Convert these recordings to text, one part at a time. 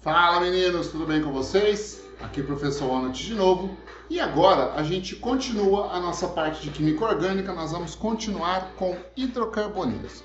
Fala meninos, tudo bem com vocês? Aqui é o professor Ronald de novo. E agora a gente continua a nossa parte de química orgânica, nós vamos continuar com hidrocarbonetos.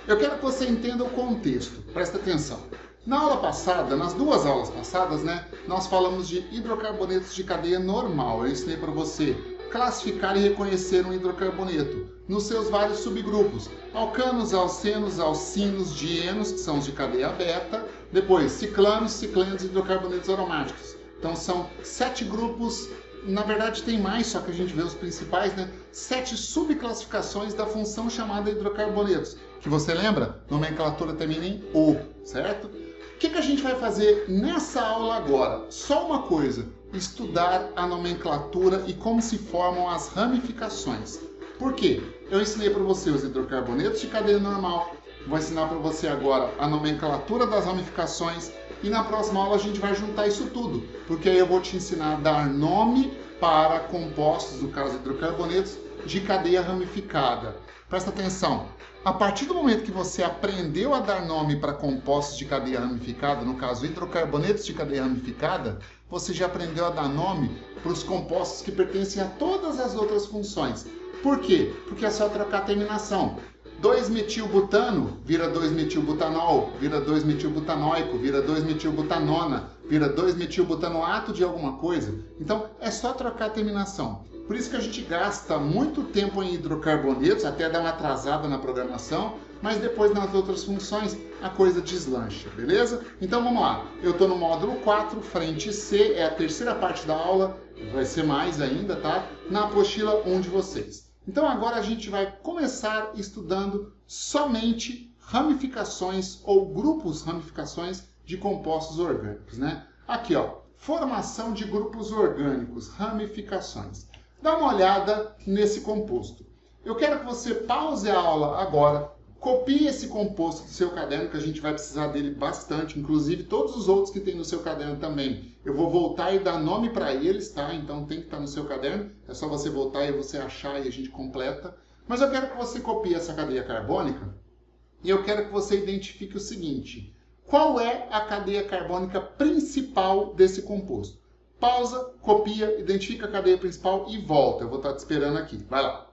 Eu quero que você entenda o contexto, presta atenção. Na aula passada, nas duas aulas passadas, nós falamos de hidrocarbonetos de cadeia normal. Eu ensinei para você classificar e reconhecer um hidrocarboneto nos seus vários subgrupos: alcanos, alcenos, alcinos, dienos, que são os de cadeia aberta, depois ciclanos, ciclenos e hidrocarbonetos aromáticos. Então são 7 grupos, na verdade tem mais, só que a gente vê os principais, 7 subclassificações da função chamada hidrocarbonetos, que você lembra? Nomenclatura termina em O, certo? O que a gente vai fazer nessa aula agora? Só uma coisa: estudar a nomenclatura e como se formam as ramificações. Por quê? Eu ensinei para você os hidrocarbonetos de cadeia normal, vou ensinar para você agora a nomenclatura das ramificações e na próxima aula a gente vai juntar isso tudo, porque aí eu vou te ensinar a dar nome para compostos, no caso hidrocarbonetos, de cadeia ramificada. Presta atenção, a partir do momento que você aprendeu a dar nome para compostos de cadeia ramificada, no caso hidrocarbonetos de cadeia ramificada, você já aprendeu a dar nome para os compostos que pertencem a todas as outras funções. Por quê? Porque é só trocar a terminação. 2-metilbutano vira 2-metilbutanol, vira 2-metilbutanoico, vira 2-metilbutanona, vira 2-metilbutanoato de alguma coisa. Então é só trocar a terminação. Por isso que a gente gasta muito tempo em hidrocarbonetos, até dar uma atrasada na programação, mas depois nas outras funções a coisa deslancha, beleza? Então vamos lá, eu estou no módulo 4, frente C, é a terceira parte da aula, vai ser mais ainda, tá? Na apostila 1 de vocês. Então agora a gente vai começar estudando somente ramificações ou grupos ramificações de compostos orgânicos, Aqui, ó, formação de grupos orgânicos, ramificações. Dá uma olhada nesse composto. Eu quero que você pause a aula agora, copie esse composto do seu caderno, que a gente vai precisar dele bastante, inclusive todos os outros que tem no seu caderno também. Eu vou voltar e dar nome para eles, tá? Então tem que estar no seu caderno, é só você voltar e você achar e a gente completa. Mas eu quero que você copie essa cadeia carbônica e eu quero que você identifique o seguinte: qual é a cadeia carbônica principal desse composto? Pausa, copia, identifica a cadeia principal e volta. Eu vou estar te esperando aqui. Vai lá.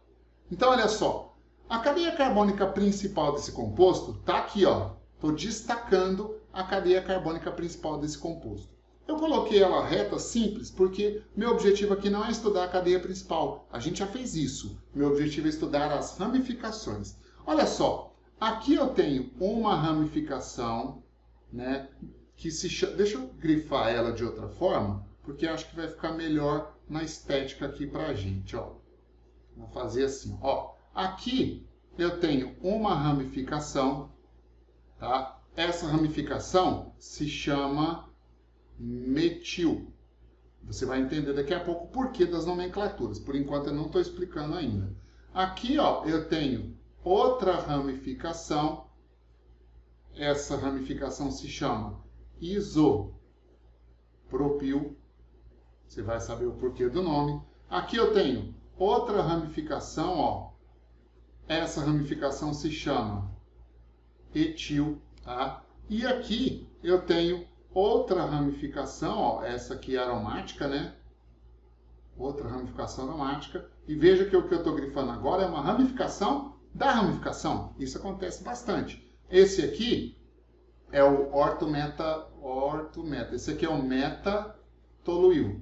Então, olha só. A cadeia carbônica principal desse composto está aqui, ó. Estou destacando a cadeia carbônica principal desse composto. Eu coloquei ela reta, simples, porque meu objetivo aqui não é estudar a cadeia principal. A gente já fez isso. Meu objetivo é estudar as ramificações. Olha só. Aqui eu tenho uma ramificação, que se chama... Deixa eu grifar ela de outra forma, porque acho que vai ficar melhor na estética aqui para a gente, ó. Vou fazer assim, ó. Aqui eu tenho uma ramificação, tá? Essa ramificação se chama metil. Você vai entender daqui a pouco o porquê das nomenclaturas. Por enquanto eu não estou explicando ainda. Aqui, ó, eu tenho outra ramificação. Essa ramificação se chama isopropil. Você vai saber o porquê do nome. Aqui eu tenho outra ramificação, ó. Essa ramificação se chama etil, tá? E aqui eu tenho outra ramificação, ó. Essa aqui é aromática, Outra ramificação aromática. E veja que o que eu estou grifando agora é uma ramificação da ramificação. Isso acontece bastante. Esse aqui é o ortometa. Esse aqui é o metatoluil.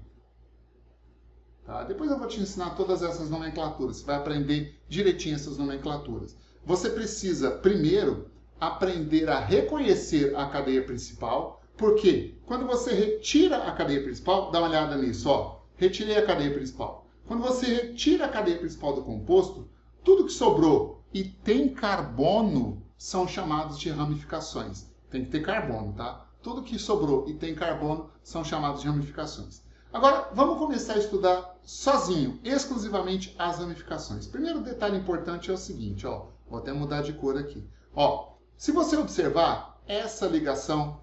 Tá? Depois eu vou te ensinar todas essas nomenclaturas. Você vai aprender direitinho essas nomenclaturas. Você precisa, primeiro, aprender a reconhecer a cadeia principal. Porque quando você retira a cadeia principal, dá uma olhada nisso, ó. Retirei a cadeia principal. Quando você retira a cadeia principal do composto, tudo que sobrou e tem carbono são chamados de ramificações. Tem que ter carbono, tá? Tudo que sobrou e tem carbono são chamados de ramificações. Agora, vamos começar a estudar sozinho, exclusivamente as ramificações. Primeiro detalhe importante é o seguinte, ó. Vou até mudar de cor aqui. Ó, se você observar essa ligação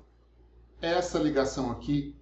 aqui,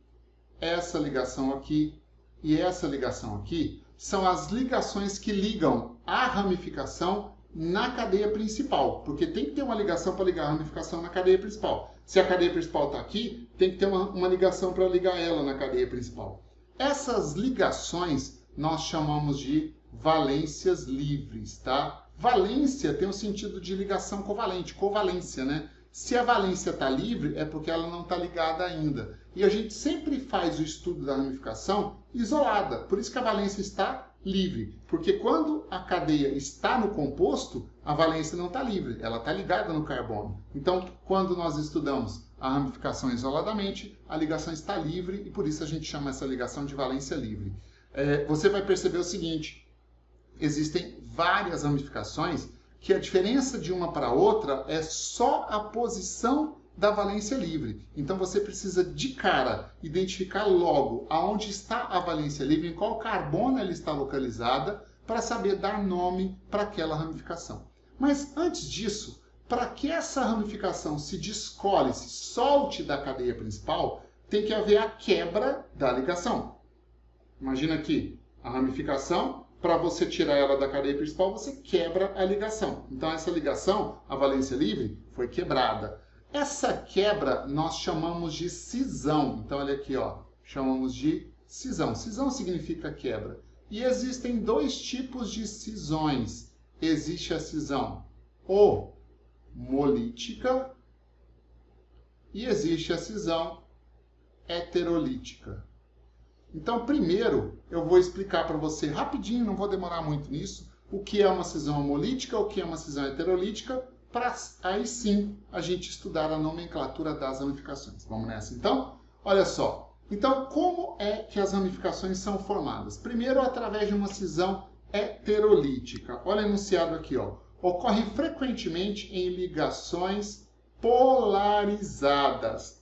essa ligação aqui e essa ligação aqui, são as ligações que ligam a ramificação na cadeia principal, porque tem que ter uma ligação para ligar a ramificação na cadeia principal. Se a cadeia principal está aqui, tem que ter uma ligação para ligar ela na cadeia principal. Essas ligações nós chamamos de valências livres, tá? Valência tem o sentido de ligação covalente, covalência, né? Se a valência está livre, é porque ela não está ligada ainda. E a gente sempre faz o estudo da ramificação isolada. Por isso que a valência está livre. Porque quando a cadeia está no composto, a valência não está livre. Ela está ligada no carbono. Então, quando nós estudamos a ramificação isoladamente, a ligação está livre e por isso a gente chama essa ligação de valência livre. Você vai perceber o seguinte, existem várias ramificações que a diferença de uma para outra é só a posição da valência livre. Então você precisa de cara identificar logo aonde está a valência livre, em qual carbono ela está localizada, para saber dar nome para aquela ramificação. Mas antes disso, para que essa ramificação se descole, se solte da cadeia principal, tem que haver a quebra da ligação. Imagina aqui a ramificação. Para você tirar ela da cadeia principal, você quebra a ligação. Então, essa ligação, a valência livre, foi quebrada. Essa quebra nós chamamos de cisão. Então, olha aqui, ó, chamamos de cisão. Cisão significa quebra. E existem dois tipos de cisões. Existe a cisão homolítica e existe a cisão heterolítica. Então, primeiro, eu vou explicar para você rapidinho, não vou demorar muito nisso, o que é uma cisão homolítica, o que é uma cisão heterolítica, para aí sim a gente estudar a nomenclatura das ramificações. Vamos nessa então? Olha só. Então, como é que as ramificações são formadas? Primeiro, através de uma cisão heterolítica. Olha o enunciado aqui, ó. Ocorre frequentemente em ligações polarizadas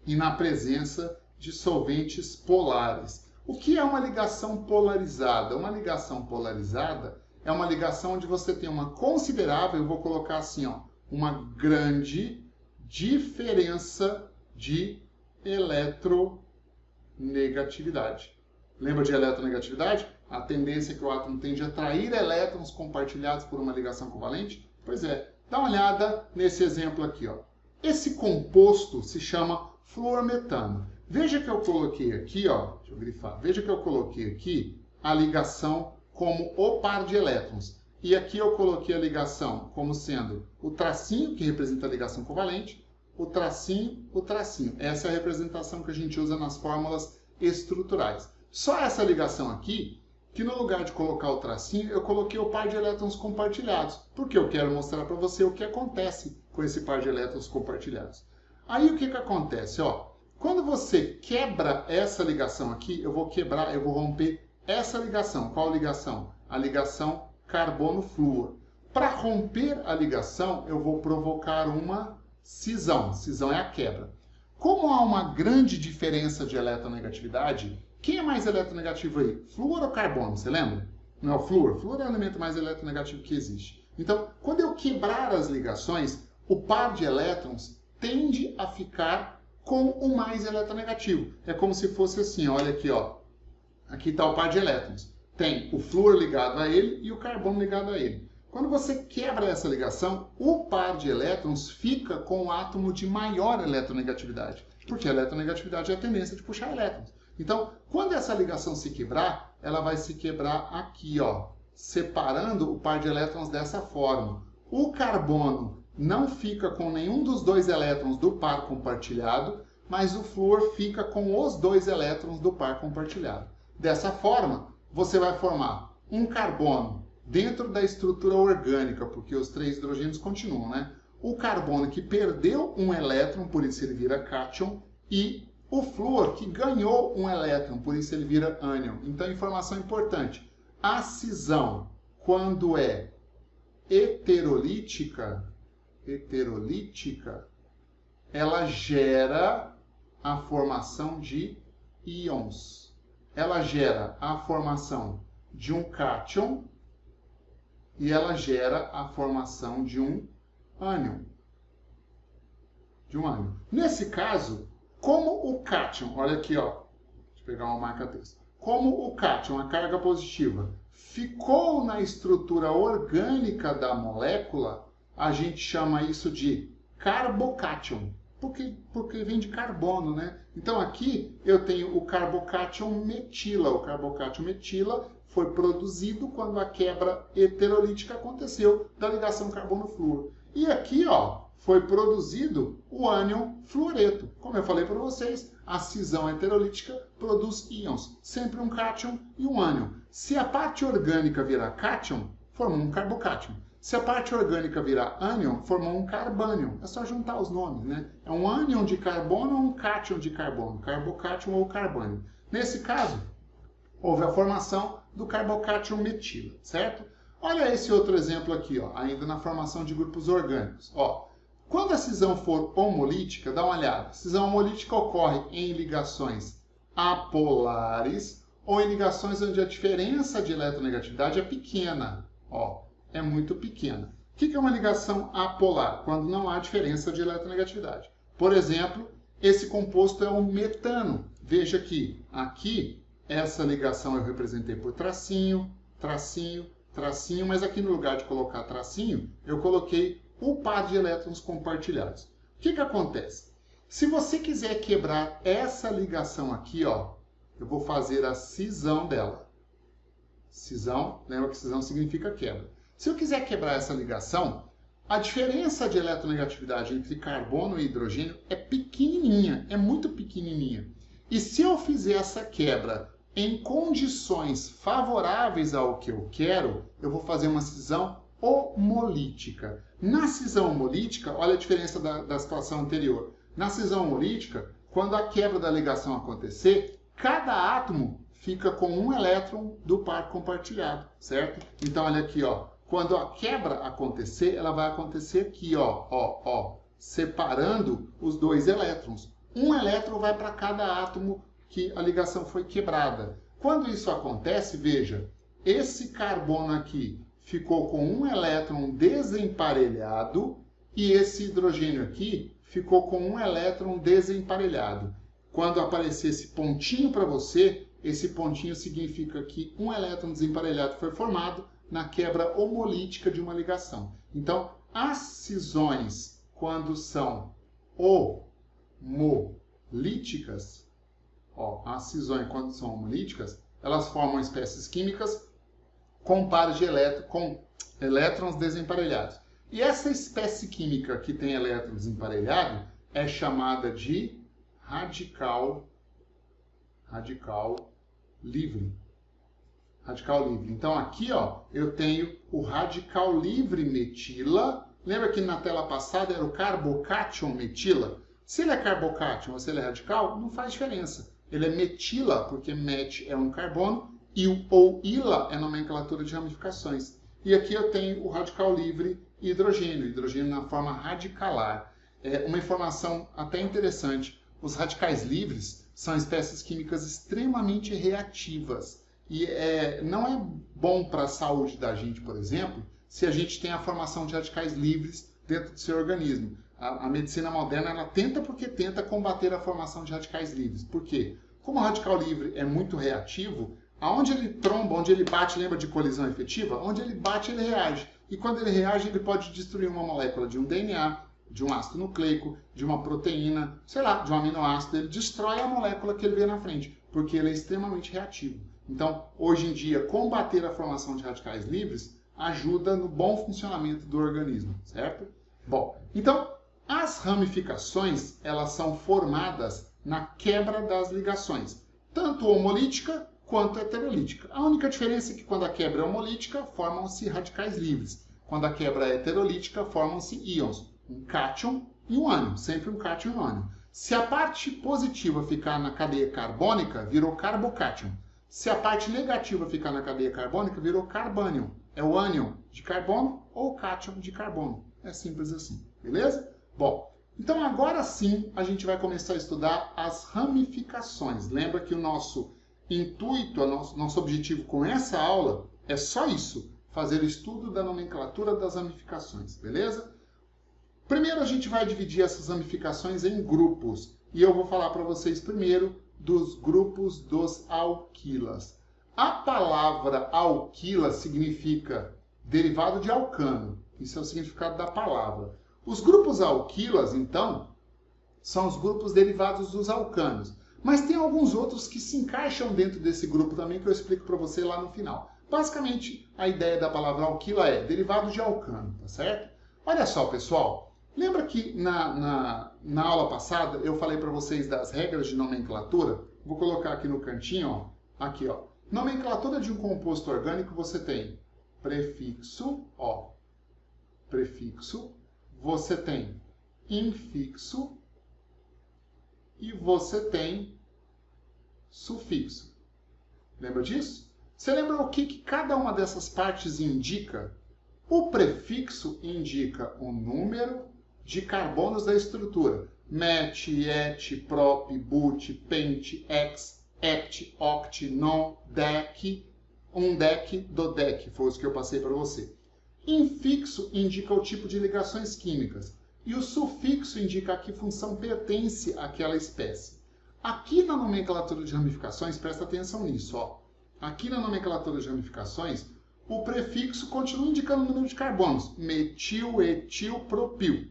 e na presença de solventes polares. O que é uma ligação polarizada? Uma ligação polarizada é uma ligação onde você tem uma considerável, eu vou colocar assim, ó, uma grande diferença de eletronegatividade. Lembra de eletronegatividade? A tendência que o átomo tem de atrair elétrons compartilhados por uma ligação covalente? Pois é, dá uma olhada nesse exemplo aqui, ó. Esse composto se chama fluormetano. Veja que eu coloquei aqui, ó, deixa eu grifar, veja que eu coloquei aqui a ligação como o par de elétrons. E aqui eu coloquei a ligação como sendo o tracinho, que representa a ligação covalente, o tracinho, o tracinho. Essa é a representação que a gente usa nas fórmulas estruturais. Só essa ligação aqui, que no lugar de colocar o tracinho, eu coloquei o par de elétrons compartilhados, porque eu quero mostrar para você o que acontece com esse par de elétrons compartilhados. Aí o que acontece, ó? Quando você quebra essa ligação aqui, eu vou romper essa ligação. Qual ligação? A ligação carbono-flúor. Para romper a ligação, eu vou provocar uma cisão. Cisão é a quebra. Como há uma grande diferença de eletronegatividade, quem é mais eletronegativo aí? Flúor ou carbono? Você lembra? Não é o flúor? Flúor é o elemento mais eletronegativo que existe. Então, quando eu quebrar as ligações, o par de elétrons tende a ficar com o mais eletronegativo. É como se fosse assim, olha aqui, ó. Aqui está o par de elétrons. Tem o flúor ligado a ele e o carbono ligado a ele. Quando você quebra essa ligação, o par de elétrons fica com o átomo de maior eletronegatividade. Porque a eletronegatividade é a tendência de puxar elétrons. Então, quando essa ligação se quebrar, ela vai se quebrar aqui, ó, separando o par de elétrons dessa forma. O carbono não fica com nenhum dos dois elétrons do par compartilhado, mas o flúor fica com os dois elétrons do par compartilhado. Dessa forma, você vai formar um carbono dentro da estrutura orgânica, porque os três hidrogênios continuam, né? O carbono que perdeu um elétron, por isso ele vira cátion, e o flúor que ganhou um elétron, por isso ele vira ânion. Então, informação importante. A cisão, quando é heterolítica, ela gera a formação de íons. Ela gera a formação de um cátion e ela gera a formação de um ânion. Nesse caso, como o cátion, olha aqui, ó, deixa eu pegar uma marca-texto. Como o cátion, a carga positiva, ficou na estrutura orgânica da molécula, a gente chama isso de carbocátion, porque vem de carbono, né? Então aqui eu tenho o carbocátion metila. O carbocátion metila foi produzido quando a quebra heterolítica aconteceu da ligação carbono-flúor. E aqui, ó, foi produzido o ânion fluoreto. Como eu falei para vocês, a cisão heterolítica produz íons, sempre um cátion e um ânion. Se a parte orgânica virar cátion, formou um carbocátion. Se a parte orgânica virar ânion, formou um carbânion. É só juntar os nomes, né? É um ânion de carbono ou um cátion de carbono, carbocátion ou carbânion. Nesse caso, houve a formação do carbocátion metila, certo? Olha esse outro exemplo aqui, ó, ainda na formação de grupos orgânicos. Ó, quando a cisão for homolítica, dá uma olhada. A cisão homolítica ocorre em ligações apolares ou em ligações onde a diferença de eletronegatividade é pequena. Ó, é muito pequena. O que é uma ligação apolar? Quando não há diferença de eletronegatividade. Por exemplo, esse composto é o metano. Veja que aqui, essa ligação eu representei por tracinho, tracinho, tracinho, mas aqui no lugar de colocar tracinho, eu coloquei o par de elétrons compartilhados. O que acontece? Se você quiser quebrar essa ligação aqui, ó, eu vou fazer a cisão dela. Cisão, lembra que cisão significa quebra. Se eu quiser quebrar essa ligação, a diferença de eletronegatividade entre carbono e hidrogênio é pequenininha, é muito pequenininha. E se eu fizer essa quebra em condições favoráveis ao que eu quero, eu vou fazer uma cisão homolítica. Na cisão homolítica, olha a diferença da situação anterior. Na cisão homolítica, quando a quebra da ligação acontecer, cada átomo fica com um elétron do par compartilhado, certo? Então, olha aqui, ó. Quando a quebra acontecer, ela vai acontecer aqui, ó, separando os dois elétrons. Um elétron vai para cada átomo que a ligação foi quebrada. Quando isso acontece, veja, esse carbono aqui ficou com um elétron desemparelhado e esse hidrogênio aqui ficou com um elétron desemparelhado. Quando aparecer esse pontinho para você, esse pontinho significa que um elétron desemparelhado foi formado na quebra homolítica de uma ligação. Então, as cisões, quando são homolíticas, as cisões, quando são homolíticas, elas formam espécies químicas com pares de com elétrons desemparelhados. E essa espécie química que tem elétron desemparelhado é chamada de radical livre. Radical livre. Então aqui, ó, eu tenho o radical livre metila. Lembra que na tela passada era o carbocátion metila? Se ele é carbocátion ou se ele é radical, não faz diferença. Ele é metila, porque met é um carbono, e o ou ila é nomenclatura de ramificações. E aqui eu tenho o radical livre e hidrogênio na forma radicalar. É uma informação até interessante. Os radicais livres são espécies químicas extremamente reativas. E não é bom para a saúde da gente, por exemplo, se a gente tem a formação de radicais livres dentro do seu organismo. A medicina moderna ela tenta combater a formação de radicais livres. Por quê? Como o radical livre é muito reativo, aonde ele tromba, onde ele bate, lembra de colisão efetiva? Onde ele bate, ele reage. E quando ele reage, ele pode destruir uma molécula de um DNA, de um ácido nucleico, de uma proteína, sei lá, de um aminoácido. Ele destrói a molécula que ele vê na frente, porque ele é extremamente reativo. Então, hoje em dia, combater a formação de radicais livres ajuda no bom funcionamento do organismo, certo? Bom, então, as ramificações, elas são formadas na quebra das ligações, tanto homolítica quanto heterolítica. A única diferença é que quando a quebra é homolítica, formam-se radicais livres. Quando a quebra é heterolítica, formam-se íons, um cátion e um ânion, sempre um cátion e um ânion. Se a parte positiva ficar na cadeia carbônica, virou carbocátion. Se a parte negativa ficar na cadeia carbônica, virou carbânion. É o ânion de carbono ou cátion de carbono. É simples assim, beleza? Bom, então agora sim a gente vai começar a estudar as ramificações. Lembra que o nosso intuito, nosso objetivo com essa aula é só isso, fazer o estudo da nomenclatura das ramificações, beleza? Primeiro a gente vai dividir essas ramificações em grupos. E eu vou falar para vocês primeiro dos grupos dos alquilas. A palavra alquila significa derivado de alcano. Isso é o significado da palavra. Os grupos alquilas, então, são os grupos derivados dos alcanos. Mas tem alguns outros que se encaixam dentro desse grupo também, que eu explico para você lá no final. Basicamente, a ideia da palavra alquila é derivado de alcano, tá certo? Olha só, pessoal. Lembra que na aula passada eu falei para vocês das regras de nomenclatura? Vou colocar aqui no cantinho, ó. Aqui, ó. Nomenclatura de um composto orgânico, você tem prefixo, ó. Prefixo. Você tem infixo. E você tem sufixo. Lembra disso? Você lembra o que cada uma dessas partes indica? O prefixo indica o número de carbonos da estrutura. Met, et, prop, but, pent, ex, hect, oct, non, dec, undec, dodec. Foi os que eu passei para você. Infixo indica o tipo de ligações químicas. E o sufixo indica a que função pertence àquela espécie. Aqui na nomenclatura de ramificações, presta atenção nisso, ó. Aqui na nomenclatura de ramificações, o prefixo continua indicando o número de carbonos. Metil, etil, propil.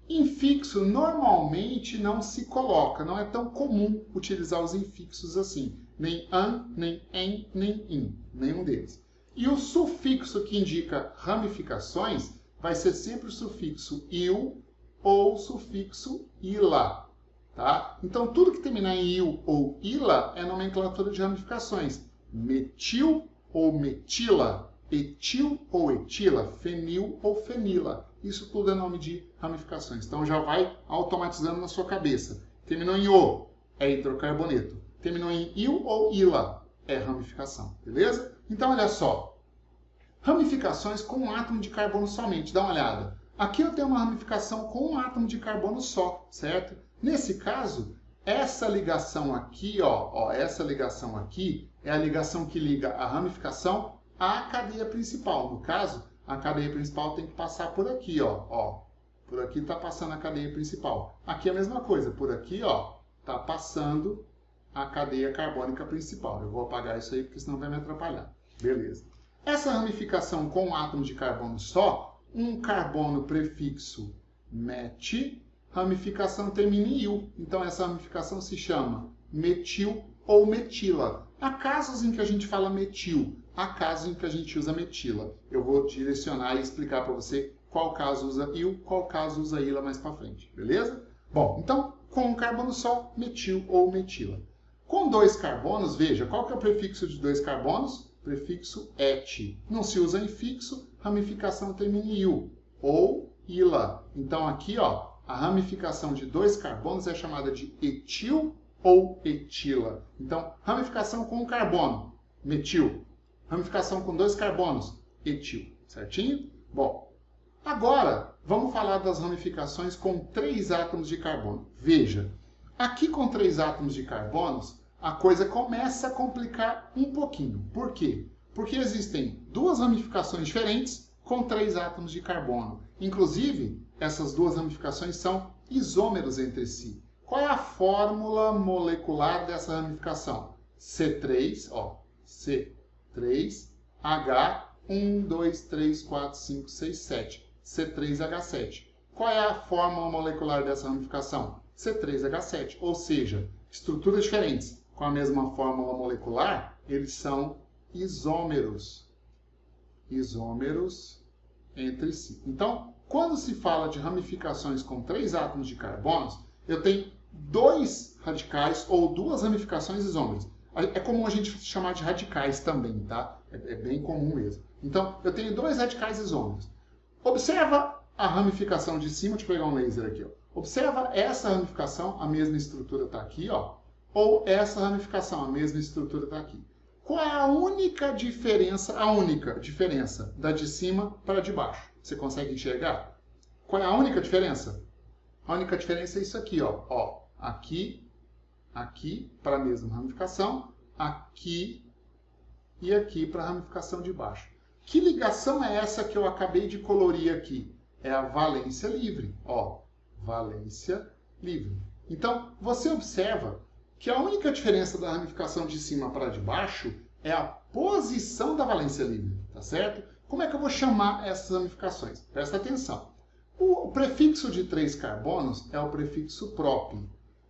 Infixo normalmente não se coloca, não é tão comum utilizar os infixos assim. Nem an, nem en, nem in, nenhum deles. E o sufixo que indica ramificações vai ser sempre o sufixo il ou o sufixo ila, tá? Então, tudo que terminar em il ou ila é nomenclatura de ramificações. Metil ou metila, etil ou etila, fenil ou fenila. Isso tudo é nome de ramificações. Então, já vai automatizando na sua cabeça. Terminou em o, é hidrocarboneto. Terminou em il ou ila, é ramificação, beleza? Então, olha só. Ramificações com um átomo de carbono somente. Dá uma olhada. Aqui eu tenho uma ramificação com um átomo de carbono só, certo? Nesse caso, essa ligação aqui, ó, essa ligação aqui é a ligação que liga a ramificação à cadeia principal. No caso, a cadeia principal tem que passar por aqui, ó. Por aqui está passando a cadeia principal. Aqui é a mesma coisa, por aqui, ó, está passando a cadeia carbônica principal. Eu vou apagar isso aí porque senão vai me atrapalhar. Beleza. Essa ramificação com um átomo de carbono só, um carbono prefixo met, ramificação termina em il. Então, essa ramificação se chama metil ou metila. Há casos em que a gente fala metil, há casos em que a gente usa metila. Eu vou direcionar e explicar para você qual caso usa il, qual caso usa ila mais para frente, beleza? Bom, então, com um carbono só, metil ou metila. Com dois carbonos, veja, qual que é o prefixo de dois carbonos? Prefixo et. Não se usa infixo, ramificação termina em il ou ila. Então aqui, ó, a ramificação de dois carbonos é chamada de etil ou etila. Então, ramificação com um carbono, metil. Ramificação com dois carbonos, etil. Certinho? Bom, agora vamos falar das ramificações com 3 átomos de carbono. Veja, aqui com 3 átomos de carbonos, a coisa começa a complicar um pouquinho. Por quê? Porque existem 2 ramificações diferentes com 3 átomos de carbono. Inclusive, essas 2 ramificações são isômeros entre si. Qual é a fórmula molecular dessa ramificação? C3, ó, C3H1, 2, 3, 4, 5, 6, 7. C3H7. Qual é a fórmula molecular dessa ramificação? C3H7, ou seja, estruturas diferentes com a mesma fórmula molecular, eles são isômeros. Isômeros entre si. Então, quando se fala de ramificações com 3 átomos de carbonos, eu tenho 2 radicais ou 2 ramificações isômeras. É comum a gente chamar de radicais também, tá? É bem comum mesmo. Então, eu tenho 2 radicais isômeros. Observa a ramificação de cima, deixa eu pegar um laser aqui, ó. Observa essa ramificação, a mesma estrutura está aqui, ó. Ou essa ramificação, a mesma estrutura está aqui. Qual é a única diferença da de cima para a de baixo? Você consegue enxergar? Qual é a única diferença? A única diferença é isso aqui, ó. Aqui para a mesma ramificação, aqui e aqui para a ramificação de baixo. Que ligação é essa que eu acabei de colorir aqui? É a valência livre, ó. Valência livre. Então, você observa que a única diferença da ramificação de cima para a de baixo é a posição da valência livre, tá certo? Como é que eu vou chamar essas ramificações? Presta atenção. O prefixo de 3 carbonos é o prefixo prop.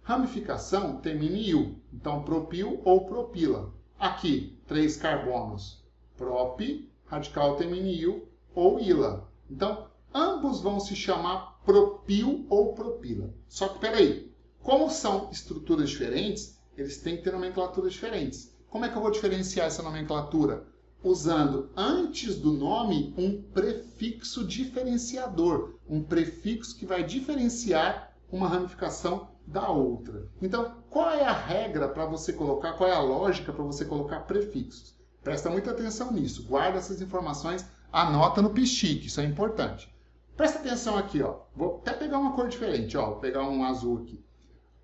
Ramificação termina em il, então propil ou propila. Aqui, 3 carbonos, prop, radical termina em il ou ila. Então, ambos vão se chamar propil ou propila. Só que, peraí, como são estruturas diferentes, eles têm que ter nomenclaturas diferentes. Como é que eu vou diferenciar essa nomenclatura? Usando antes do nome um prefixo diferenciador, um prefixo que vai diferenciar uma ramificação da outra. Então, qual é a regra para você colocar, qual é a lógica para você colocar prefixos? Presta muita atenção nisso, guarda essas informações, anota no pichique, isso é importante. Presta atenção aqui, ó. Vou até pegar uma cor diferente, ó. Vou pegar um azul aqui.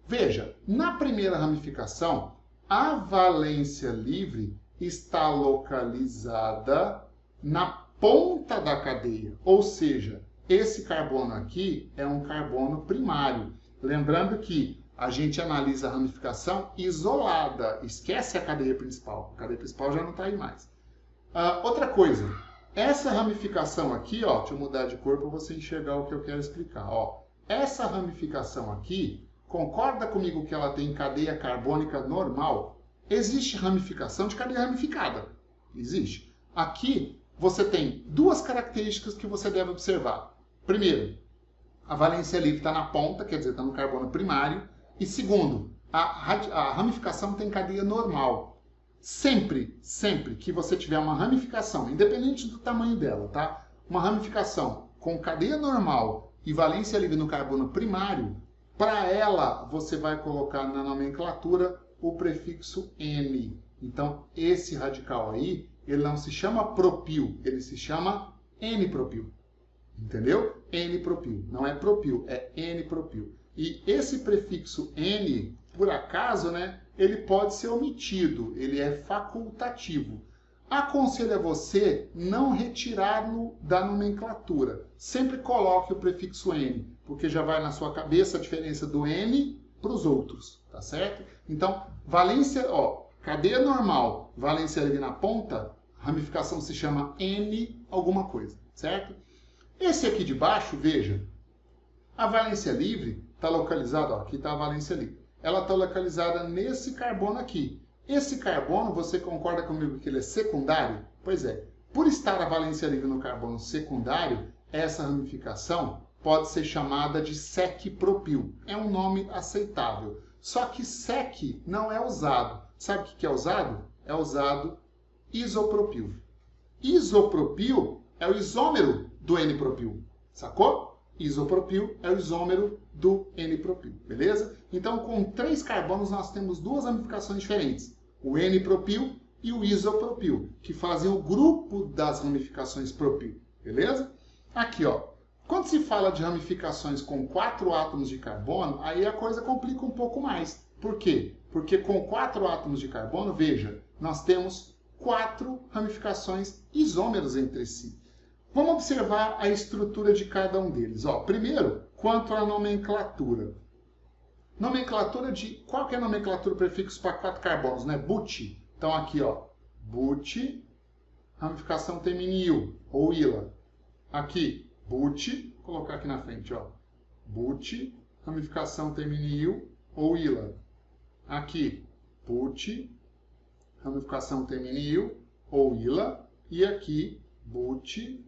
Veja, na primeira ramificação, a valência livre está localizada na ponta da cadeia, ou seja, esse carbono aqui é um carbono primário. Lembrando que a gente analisa a ramificação isolada, esquece a cadeia principal. A cadeia principal já não está aí mais. Outra coisa, essa ramificação aqui, ó, deixa eu mudar de cor para você enxergar o que eu quero explicar. Ó, essa ramificação aqui, concorda comigo que ela tem cadeia carbônica normal? Existe ramificação de cadeia ramificada. Existe. Aqui você tem duas características que você deve observar. Primeiro, a valência livre está na ponta, quer dizer, está no carbono primário. E segundo, a ramificação tem cadeia normal. Sempre que você tiver uma ramificação, independente do tamanho dela, tá? Uma ramificação com cadeia normal e valência livre no carbono primário, para ela você vai colocar na nomenclatura o prefixo N. Então, esse radical aí, ele não se chama propil, ele se chama N-propil. Entendeu? N-propil. Não é propil, é N-propil. E esse prefixo N, por acaso, né, ele pode ser omitido, ele é facultativo. Aconselho a você não retirá-lo da nomenclatura. Sempre coloque o prefixo N, porque já vai na sua cabeça a diferença do N para os outros, tá certo? Então, valência, ó, cadeia normal, valência livre na ponta, ramificação se chama N alguma coisa, certo? Esse aqui de baixo, veja, a valência livre está localizada, ó, aqui está a valência livre. Ela está localizada nesse carbono aqui. Esse carbono, você concorda comigo que ele é secundário? Pois é, por estar a valência livre no carbono secundário, essa ramificação pode ser chamada de sec-propil. É um nome aceitável. Só que sec não é usado. Sabe o que é usado? É usado isopropil. Isopropil é o isômero do N-propil. Sacou? Isopropil é o isômero do N-propil. Beleza? Então, com 3 carbonos, nós temos duas ramificações diferentes. O N-propil e o isopropil, que fazem o grupo das ramificações propil. Beleza? Aqui, ó. Quando se fala de ramificações com 4 átomos de carbono, aí a coisa complica um pouco mais. Por quê? Porque com 4 átomos de carbono, veja, nós temos 4 ramificações isômeros entre si. Vamos observar a estrutura de cada um deles. Ó, primeiro, quanto à nomenclatura. Nomenclatura de... Qual que é a nomenclatura prefixo para 4 carbonos, né? But. Então aqui, ó, but, ramificação termina em il, ou ila. Aqui, but, vou colocar aqui na frente, ó. But, ramificação termina em il, ou ila. Aqui, but, ramificação termina em il, ou ila. E aqui, but,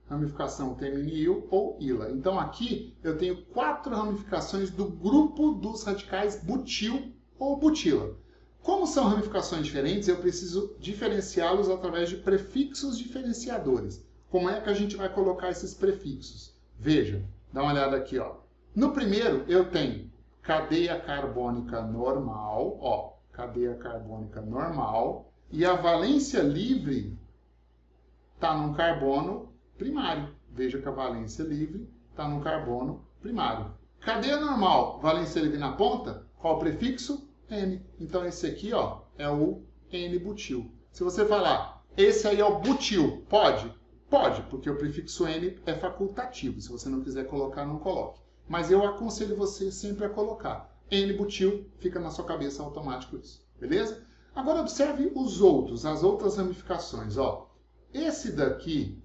ramificação termina em il ou ila. Então aqui eu tenho 4 ramificações do grupo dos radicais butil ou butila. Como são ramificações diferentes, eu preciso diferenciá-los através de prefixos diferenciadores. Como é que a gente vai colocar esses prefixos? Veja, dá uma olhada aqui, ó. No primeiro eu tenho cadeia carbônica normal, ó, cadeia carbônica normal, e a valência livre está num carbono primário. Veja que a valência livre está no carbono primário. Cadeia normal, valência livre na ponta, qual o prefixo? N. Então esse aqui, ó, é o N-butil. Se você falar, esse aí é o butil, pode? Pode, porque o prefixo N é facultativo. Se você não quiser colocar, não coloque. Mas eu aconselho você sempre a colocar. N-butil, fica na sua cabeça automático isso. Beleza? Agora observe os outros, as outras ramificações. Ó. Esse daqui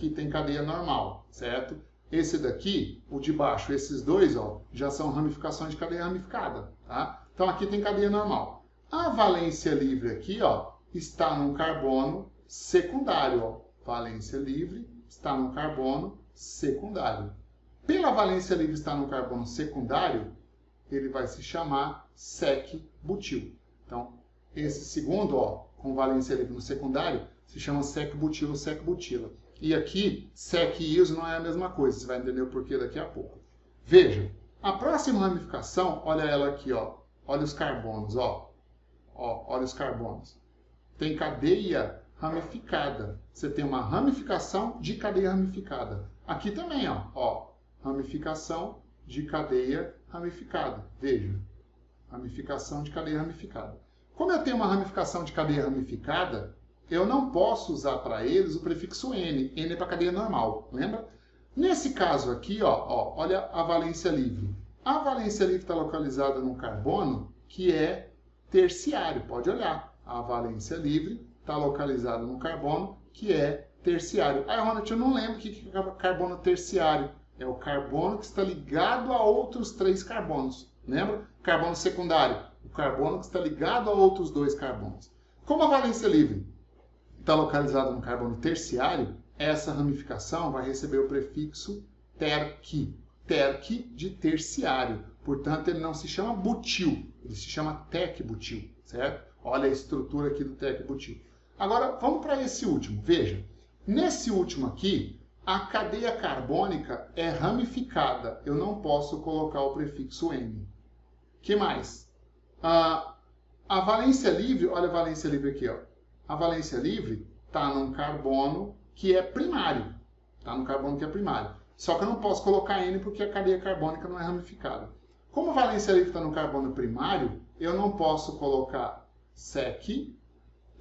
tem cadeia normal, certo? Esse daqui, o de baixo, esses dois, ó, já são ramificações de cadeia ramificada, tá? Então aqui tem cadeia normal. A valência livre aqui, ó, está num carbono secundário, ó. Valência livre está no carbono secundário. Pela valência livre estar no carbono secundário, ele vai se chamar sec-butil. Então, esse segundo, ó, com valência livre no secundário, se chama sec-butilo, sec-butila. E aqui, sec e iso não é a mesma coisa, você vai entender o porquê daqui a pouco. Veja, a próxima ramificação, olha ela aqui, ó. Olha os carbonos, ó. Olha os carbonos. Tem cadeia ramificada. Você tem uma ramificação de cadeia ramificada. Aqui também, ó. Ramificação de cadeia ramificada. Veja, ramificação de cadeia ramificada. Como eu tenho uma ramificação de cadeia ramificada, eu não posso usar para eles o prefixo N. N é para cadeia normal, lembra? Nesse caso aqui, ó, olha a valência livre. A valência livre está localizada num carbono que é terciário. Pode olhar. A valência livre está localizada num carbono que é terciário. Aí, Ronald, eu não lembro o que é carbono terciário. É o carbono que está ligado a outros 3 carbonos. Lembra? Carbono secundário. O carbono que está ligado a outros 2 carbonos. Como a valência livre está localizada no carbono terciário, essa ramificação vai receber o prefixo terqui. Terqui de terciário. Portanto, ele não se chama butil, ele se chama tec-butil, certo? Olha a estrutura aqui do tec-butil. Agora, vamos para esse último. Veja, nesse último aqui, a cadeia carbônica é ramificada. Eu não posso colocar o prefixo N. O que mais? A valência livre, olha a valência livre aqui, ó. A valência livre está num carbono que é primário. Está num carbono que é primário. Só que eu não posso colocar N porque a cadeia carbônica não é ramificada. Como a valência livre está no carbono primário, eu não posso colocar sec e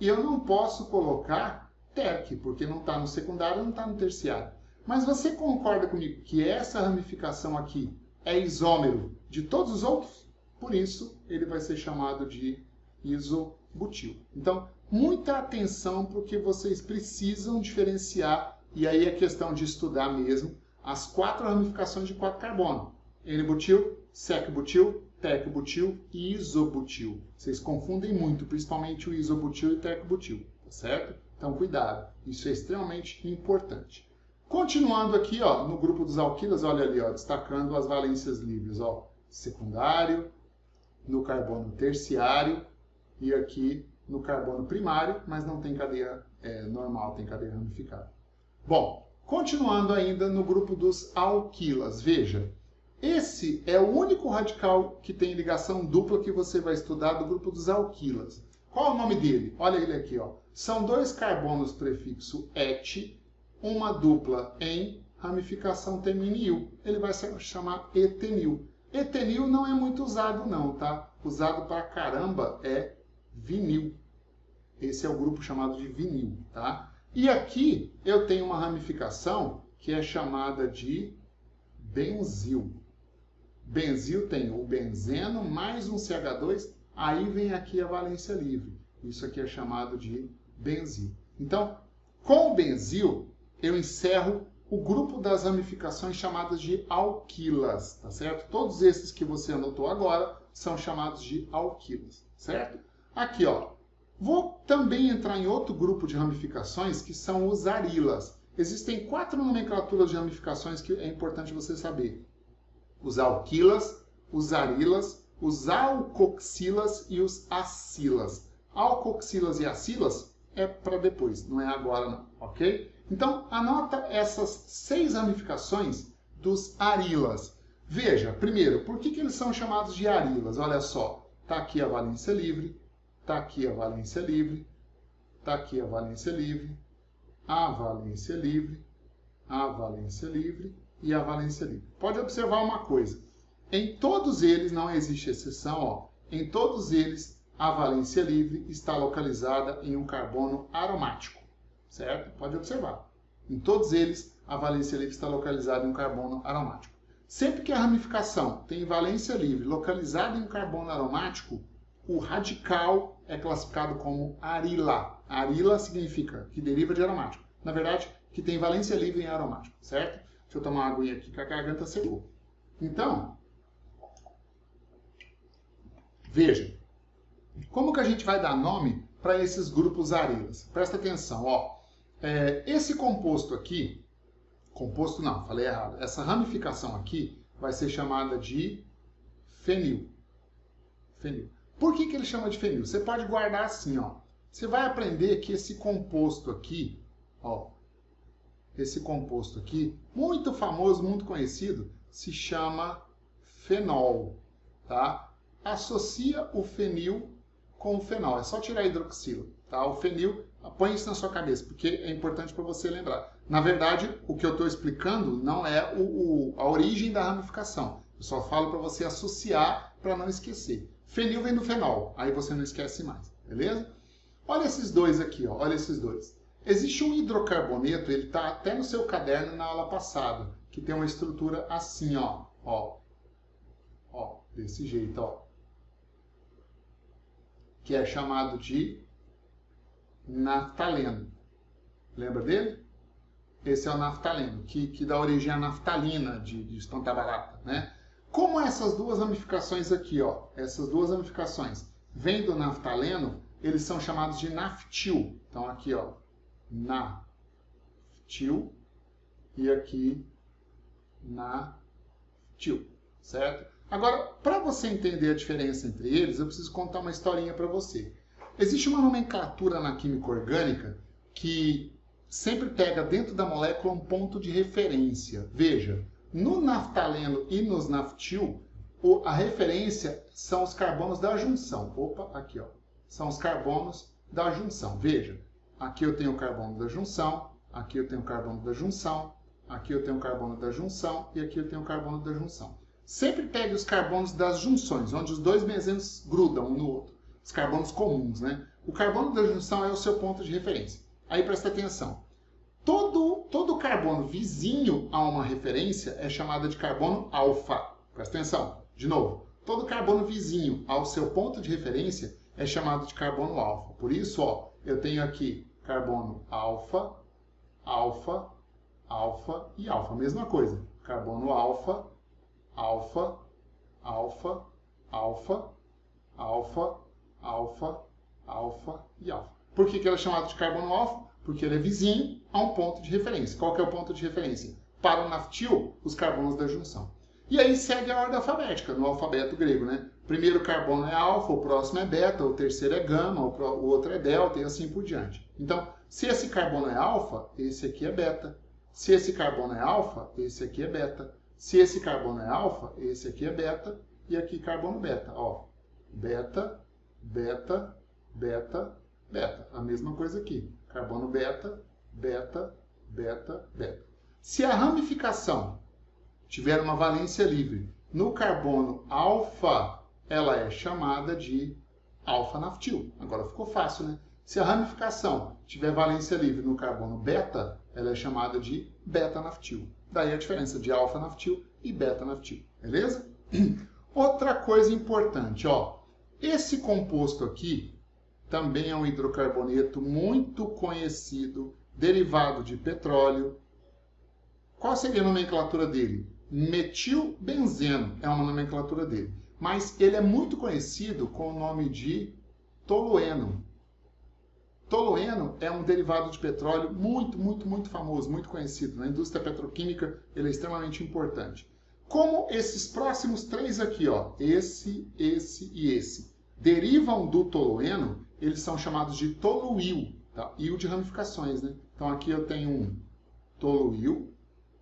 eu não posso colocar terc, porque não está no secundário e não está no terciário. Mas você concorda comigo que essa ramificação aqui é isômero de todos os outros? Por isso, ele vai ser chamado de isobutil. Então, muita atenção porque vocês precisam diferenciar, e aí é questão de estudar mesmo, as 4 ramificações de 4 carbono. N-butil, sec-butil, tec-butil e isobutil. Vocês confundem muito, principalmente o isobutil e o tec-butil, tá certo? Então, cuidado, isso é extremamente importante. Continuando aqui, ó, no grupo dos alquilas, olha ali, ó, destacando as valências livres, ó, secundário, no carbono terciário e aqui no carbono primário, mas não tem cadeia normal, tem cadeia ramificada. Bom, continuando ainda no grupo dos alquilas, veja, esse é o único radical que tem ligação dupla que você vai estudar do grupo dos alquilas. Qual é o nome dele? Olha ele aqui, ó. São 2 carbonos prefixo et, uma dupla em ramificação termina em il. Ele vai se chamar etenil. Etenil não é muito usado não, tá? Usado pra caramba é vinil. Esse é o grupo chamado de vinil, tá? E aqui eu tenho uma ramificação que é chamada de benzil. Benzil tem o benzeno mais um CH2, aí vem aqui a valência livre. Isso aqui é chamado de benzil. Então, com o benzil, eu encerro o grupo das ramificações chamadas de alquilas, tá certo? Todos esses que você anotou agora são chamados de alquilas, certo? Aqui, ó. Vou também entrar em outro grupo de ramificações que são os arilas. Existem 4 nomenclaturas de ramificações que é importante você saber. Os alquilas, os arilas, os alcoxilas e os acilas. Alcoxilas e acilas é para depois, não é agora não, ok? Então, anota essas 6 ramificações dos arilas. Veja, primeiro, por que eles são chamados de arilas? Olha só, está aqui a valência livre, está aqui a valência livre, está aqui a valência livre, a valência livre, a valência livre e a valência livre. Pode observar uma coisa, em todos eles, não existe exceção, ó, em todos eles a valência livre está localizada em um carbono aromático, certo? Pode observar. Em todos eles a valência livre está localizada em um carbono aromático. Sempre que a ramificação tem valência livre localizada em um carbono aromático, o radical é classificado como arila. Arila significa que deriva de aromático. Na verdade, que tem valência livre em aromático, certo? Deixa eu tomar uma aguinha aqui que a garganta secou. Então, veja, como que a gente vai dar nome para esses grupos arilas? Presta atenção, ó. Esse composto aqui, composto não, falei errado. Essa ramificação aqui vai ser chamada de fenil. Fenil. Por que ele chama de fenil? Você pode guardar assim, ó. Você vai aprender que esse composto aqui, ó, esse composto aqui, muito famoso, muito conhecido, se chama fenol, tá? Associa o fenil com o fenol. É só tirar a hidroxila, tá? O fenil, põe isso na sua cabeça, porque é importante para você lembrar. Na verdade, o que eu estou explicando não é a origem da ramificação. Eu só falo para você associar para não esquecer. Fenil vem do fenol, aí você não esquece mais, beleza? Olha esses dois aqui, ó, olha esses dois. Existe um hidrocarboneto, ele está até no seu caderno na aula passada, que tem uma estrutura assim, ó, desse jeito, ó, que é chamado de naftaleno. Lembra dele? Esse é o naftaleno, que dá origem à naftalina de espanta barata, né? Como essas duas ramificações aqui, ó, essas duas ramificações vêm do naftaleno, eles são chamados de naftil. Então aqui, ó, naftil e aqui naftil, certo? Agora, para você entender a diferença entre eles, eu preciso contar uma historinha para você. Existe uma nomenclatura na química orgânica que sempre pega dentro da molécula um ponto de referência. Veja, no naftaleno e nos naftil, a referência são os carbonos da junção. Opa, aqui, ó. São os carbonos da junção. Veja, aqui eu tenho o carbono da junção, aqui eu tenho o carbono da junção, aqui eu tenho o carbono da junção e aqui eu tenho o carbono da junção. Sempre pegue os carbonos das junções, onde os dois benzenos grudam um no outro. Os carbonos comuns, né? O carbono da junção é o seu ponto de referência. Aí presta atenção. Todo carbono vizinho a uma referência é chamado de carbono alfa. Presta atenção. De novo. Todo carbono vizinho ao seu ponto de referência é chamado de carbono alfa. Por isso, ó, eu tenho aqui carbono alfa, alfa, alfa e alfa. Mesma coisa. Carbono alfa, alfa, alfa, alfa, alfa, alfa, alfa e alfa. Por que ele é chamado de carbono alfa? Porque ele é vizinho a um ponto de referência. Qual que é o ponto de referência? Para o naftil, os carbonos da junção. E aí segue a ordem alfabética, no alfabeto grego, né? O primeiro carbono é alfa, o próximo é beta, o terceiro é gama, o outro é delta e assim por diante. Então, se esse carbono é alfa, esse aqui é beta. Se esse carbono é alfa, esse aqui é beta. Se esse carbono é alfa, esse aqui é beta. E aqui carbono beta, ó. Beta, beta, beta, beta. A mesma coisa aqui. Carbono beta, beta, beta, beta. Se a ramificação tiver uma valência livre no carbono alfa, ela é chamada de alfa-naftil. Agora ficou fácil, né? Se a ramificação tiver valência livre no carbono beta, ela é chamada de beta-naftil. Daí a diferença de alfa-naftil e beta-naftil. Beleza? Outra coisa importante, ó. Esse composto aqui também é um hidrocarboneto muito conhecido, derivado de petróleo. Qual seria a nomenclatura dele? Metilbenzeno é uma nomenclatura dele. Mas ele é muito conhecido com o nome de tolueno. Tolueno é um derivado de petróleo muito famoso, muito conhecido. Na indústria petroquímica ele é extremamente importante. Como esses próximos três aqui, ó, esse e esse, derivam do tolueno, eles são chamados de toluil, tá? Il de ramificações, né? Então aqui eu tenho um toluil,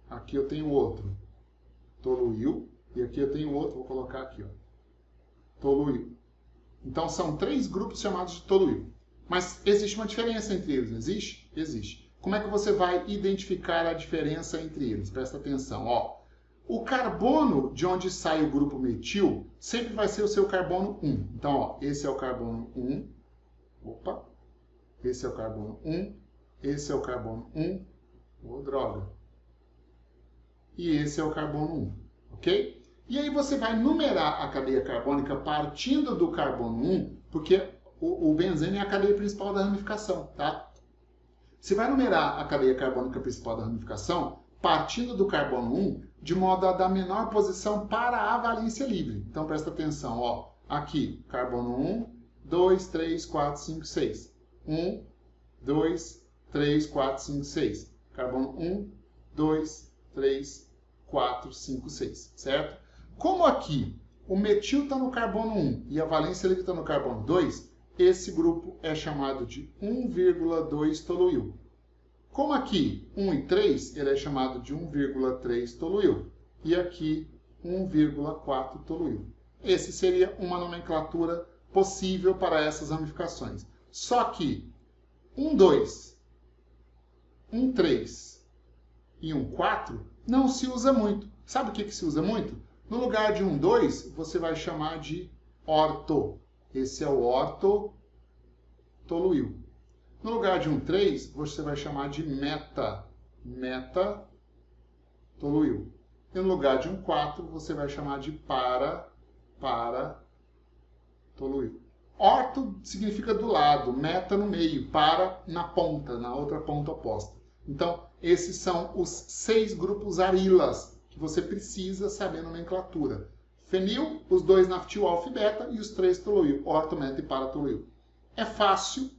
aqui eu tenho outro toluil, e aqui eu tenho outro, vou colocar aqui, ó, toluil. Então são três grupos chamados de toluil. Mas existe uma diferença entre eles, não existe? Existe. Como é que você vai identificar a diferença entre eles? Presta atenção, ó. O carbono de onde sai o grupo metil sempre vai ser o seu carbono 1. Então, ó, esse é o carbono 1. Opa. Esse é o carbono 1. Esse é o carbono 1. Oh, droga. E esse é o carbono 1. Ok? E aí você vai numerar a cadeia carbônica partindo do carbono 1 porque o benzeno é a cadeia principal da ramificação, tá? Você vai numerar a cadeia carbônica principal da ramificação partindo do carbono 1, de modo a dar menor posição para a valência livre. Então presta atenção, ó, aqui, carbono 1, 2, 3, 4, 5, 6. 1, 2, 3, 4, 5, 6. Carbono 1, 2, 3, 4, 5, 6, certo? Como aqui o metil está no carbono 1 e a valência livre está no carbono 2, esse grupo é chamado de 1,2 toluil. Como aqui 1 e 3, ele é chamado de 1,3 toluil. E aqui 1,4 toluil. Esse seria uma nomenclatura possível para essas ramificações. Só que 1,2, 1,3 e 1,4 não se usa muito. Sabe o que se usa muito? No lugar de 1,2, você vai chamar de orto. Esse é o ortotoluil. No lugar de 1,3, você vai chamar de metatoluil. E no lugar de 1,4, você vai chamar de paratoluil. Orto significa do lado, meta no meio, para na ponta, na outra ponta oposta. Então, esses são os 6 grupos arilas que você precisa saber a nomenclatura. Fenil, os 2 naftil, alfa e beta, e os 3 toluil, orto, meta e paratoluil. É fácil,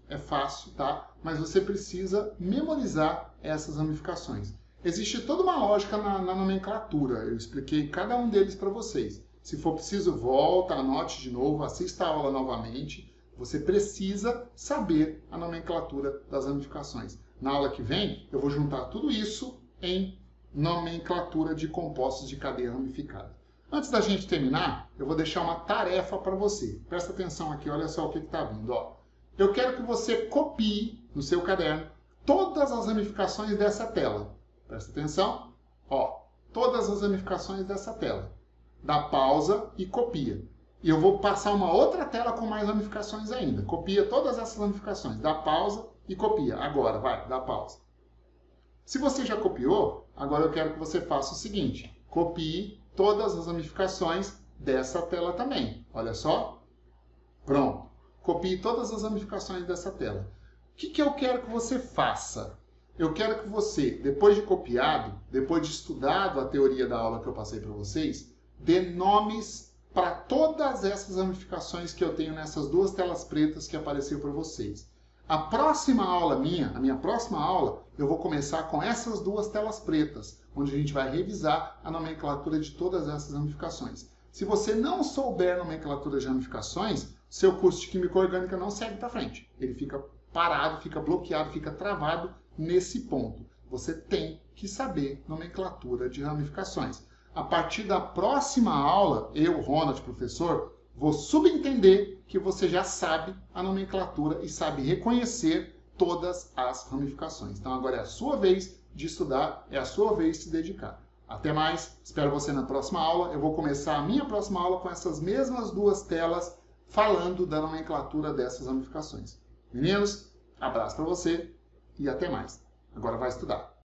tá? Mas você precisa memorizar essas ramificações. Existe toda uma lógica na nomenclatura. Eu expliquei cada um deles para vocês. Se for preciso, volta, anote de novo, assista a aula novamente. Você precisa saber a nomenclatura das ramificações. Na aula que vem, eu vou juntar tudo isso em nomenclatura de compostos de cadeia ramificada. Antes da gente terminar, eu vou deixar uma tarefa para você. Presta atenção aqui, olha só o que está vindo. Ó. Eu quero que você copie no seu caderno todas as ramificações dessa tela. Presta atenção. Ó, todas as ramificações dessa tela. Dá pausa e copia. E eu vou passar uma outra tela com mais ramificações ainda. Copia todas essas ramificações. Dá pausa e copia. Agora, vai, dá pausa. Se você já copiou, agora eu quero que você faça o seguinte. Copie todas as ramificações dessa tela também. Olha só. Pronto. Copie todas as ramificações dessa tela. O que eu quero que você faça? Eu quero que você, depois de copiado, depois de estudado a teoria da aula que eu passei para vocês, dê nomes para todas essas ramificações que eu tenho nessas 2 telas pretas que apareceu para vocês. A próxima aula a minha próxima aula, eu vou começar com essas 2 telas pretas, onde a gente vai revisar a nomenclatura de todas essas ramificações. Se você não souber nomenclatura de ramificações, seu curso de Química Orgânica não segue para frente. Ele fica parado, fica bloqueado, fica travado nesse ponto. Você tem que saber nomenclatura de ramificações. A partir da próxima aula, eu, Ronald, professor, vou subentender que você já sabe a nomenclatura e sabe reconhecer todas as ramificações. Então agora é a sua vez de estudar, é a sua vez de se dedicar. Até mais, espero você na próxima aula. Eu vou começar a minha próxima aula com essas mesmas 2 telas falando da nomenclatura dessas ramificações. Meninos, abraço para você e até mais. Agora vai estudar.